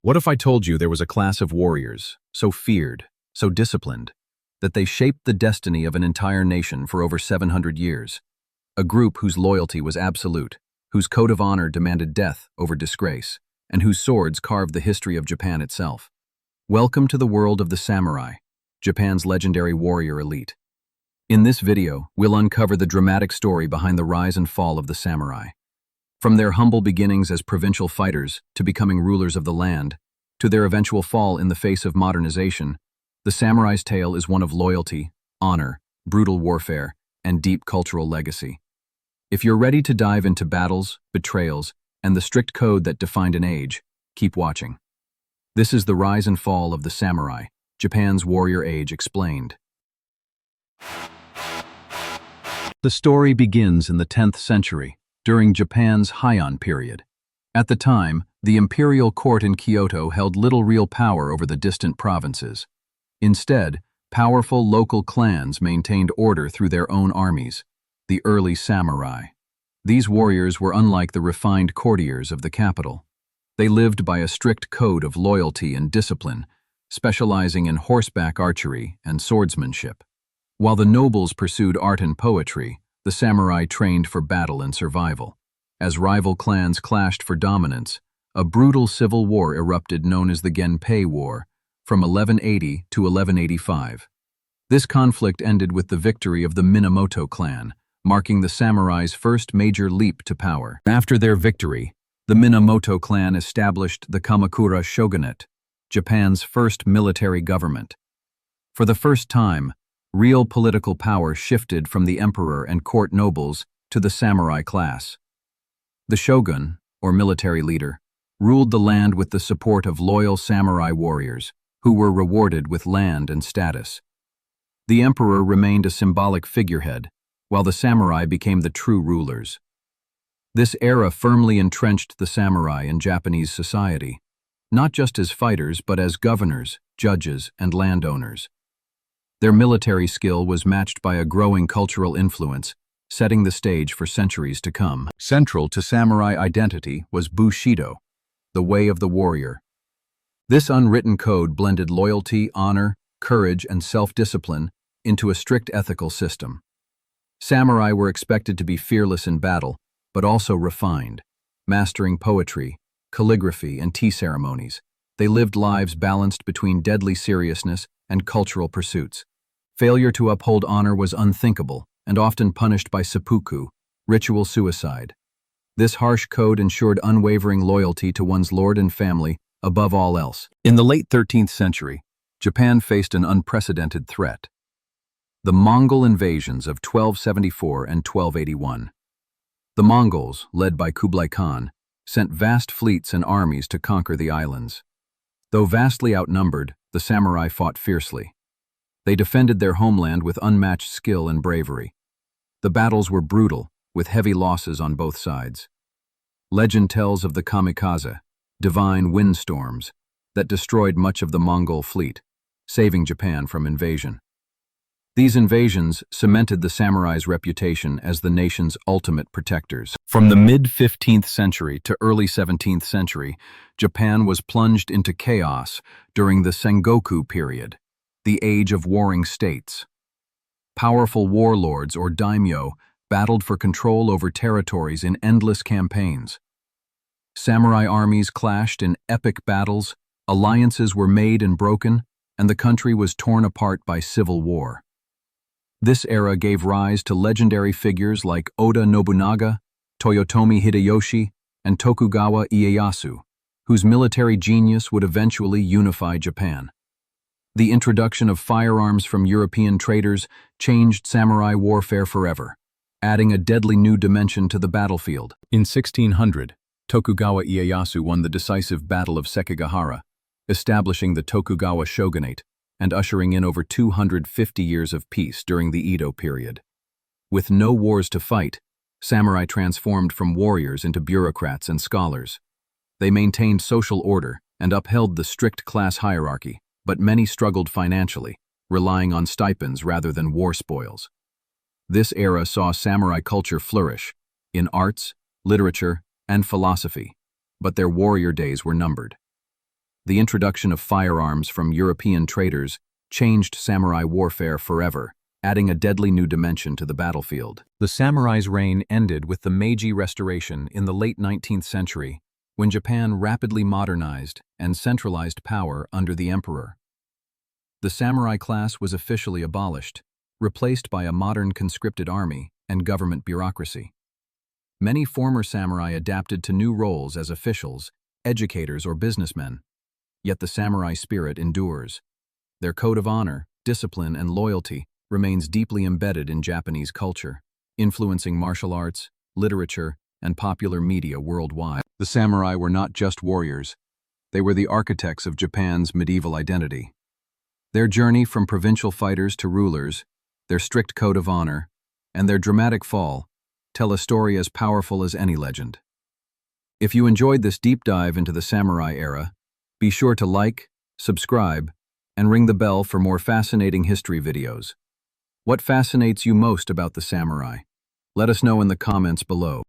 What if I told you there was a class of warriors, so feared, so disciplined, that they shaped the destiny of an entire nation for over 700 years? A group whose loyalty was absolute, whose code of honor demanded death over disgrace, and whose swords carved the history of Japan itself. Welcome to the world of the samurai, Japan's legendary warrior elite. In this video, we'll uncover the dramatic story behind the rise and fall of the samurai. From their humble beginnings as provincial fighters to becoming rulers of the land, to their eventual fall in the face of modernization, the samurai's tale is one of loyalty, honor, brutal warfare, and deep cultural legacy. If you're ready to dive into battles, betrayals, and the strict code that defined an age, keep watching. This is the rise and fall of the samurai, Japan's warrior age explained. The story begins in the 10th century, during Japan's Heian period. At the time, the imperial court in Kyoto held little real power over the distant provinces. Instead, powerful local clans maintained order through their own armies, the early samurai. These warriors were unlike the refined courtiers of the capital. They lived by a strict code of loyalty and discipline, specializing in horseback archery and swordsmanship. While the nobles pursued art and poetry, the samurai trained for battle and survival. As rival clans clashed for dominance, a brutal civil war erupted known as the Genpei War, from 1180 to 1185. This conflict ended with the victory of the Minamoto clan, marking the samurai's first major leap to power. After their victory, the Minamoto clan established the Kamakura shogunate, Japan's first military government. For the first time, real political power shifted from the emperor and court nobles to the samurai class. The shogun, or military leader, ruled the land with the support of loyal samurai warriors, who were rewarded with land and status. The emperor remained a symbolic figurehead, while the samurai became the true rulers. This era firmly entrenched the samurai in Japanese society, not just as fighters but as governors, judges, and landowners. Their military skill was matched by a growing cultural influence, setting the stage for centuries to come. Central to samurai identity was Bushido, the way of the warrior. This unwritten code blended loyalty, honor, courage, and self-discipline into a strict ethical system. Samurai were expected to be fearless in battle, but also refined, mastering poetry, calligraphy, and tea ceremonies. They lived lives balanced between deadly seriousness and cultural pursuits. Failure to uphold honor was unthinkable and often punished by seppuku, ritual suicide. This harsh code ensured unwavering loyalty to one's lord and family above all else. In the late 13th century, Japan faced an unprecedented threat: the Mongol invasions of 1274 and 1281. The Mongols, led by Kublai Khan, sent vast fleets and armies to conquer the islands. Though vastly outnumbered, the samurai fought fiercely. They defended their homeland with unmatched skill and bravery. The battles were brutal, with heavy losses on both sides. Legend tells of the kamikaze, divine windstorms, that destroyed much of the Mongol fleet, saving Japan from invasion. These invasions cemented the samurai's reputation as the nation's ultimate protectors. From the mid-15th century to early 17th century, Japan was plunged into chaos during the Sengoku period, the age of warring states. Powerful warlords, or daimyo, battled for control over territories in endless campaigns. Samurai armies clashed in epic battles, alliances were made and broken, and the country was torn apart by civil war. This era gave rise to legendary figures like Oda Nobunaga, Toyotomi Hideyoshi, and Tokugawa Ieyasu, whose military genius would eventually unify Japan. The introduction of firearms from European traders changed samurai warfare forever, adding a deadly new dimension to the battlefield. In 1600, Tokugawa Ieyasu won the decisive Battle of Sekigahara, establishing the Tokugawa shogunate and ushering in over 250 years of peace during the Edo period. With no wars to fight, samurai transformed from warriors into bureaucrats and scholars. They maintained social order and upheld the strict class hierarchy, but many struggled financially, relying on stipends rather than war spoils. This era saw samurai culture flourish in arts, literature, and philosophy, but their warrior days were numbered. The introduction of firearms from European traders changed samurai warfare forever, adding a deadly new dimension to the battlefield. The samurai's reign ended with the Meiji Restoration in the late 19th century, when Japan rapidly modernized and centralized power under the emperor. The samurai class was officially abolished, replaced by a modern conscripted army and government bureaucracy. Many former samurai adapted to new roles as officials, educators, or businessmen. Yet the samurai spirit endures. Their code of honor, discipline, and loyalty remains deeply embedded in Japanese culture, influencing martial arts, literature, and popular media worldwide. The samurai were not just warriors. They were the architects of Japan's medieval identity. Their journey from provincial fighters to rulers, their strict code of honor, and their dramatic fall tell a story as powerful as any legend. If you enjoyed this deep dive into the samurai era, be sure to like, subscribe, and ring the bell for more fascinating history videos. What fascinates you most about the samurai? Let us know in the comments below.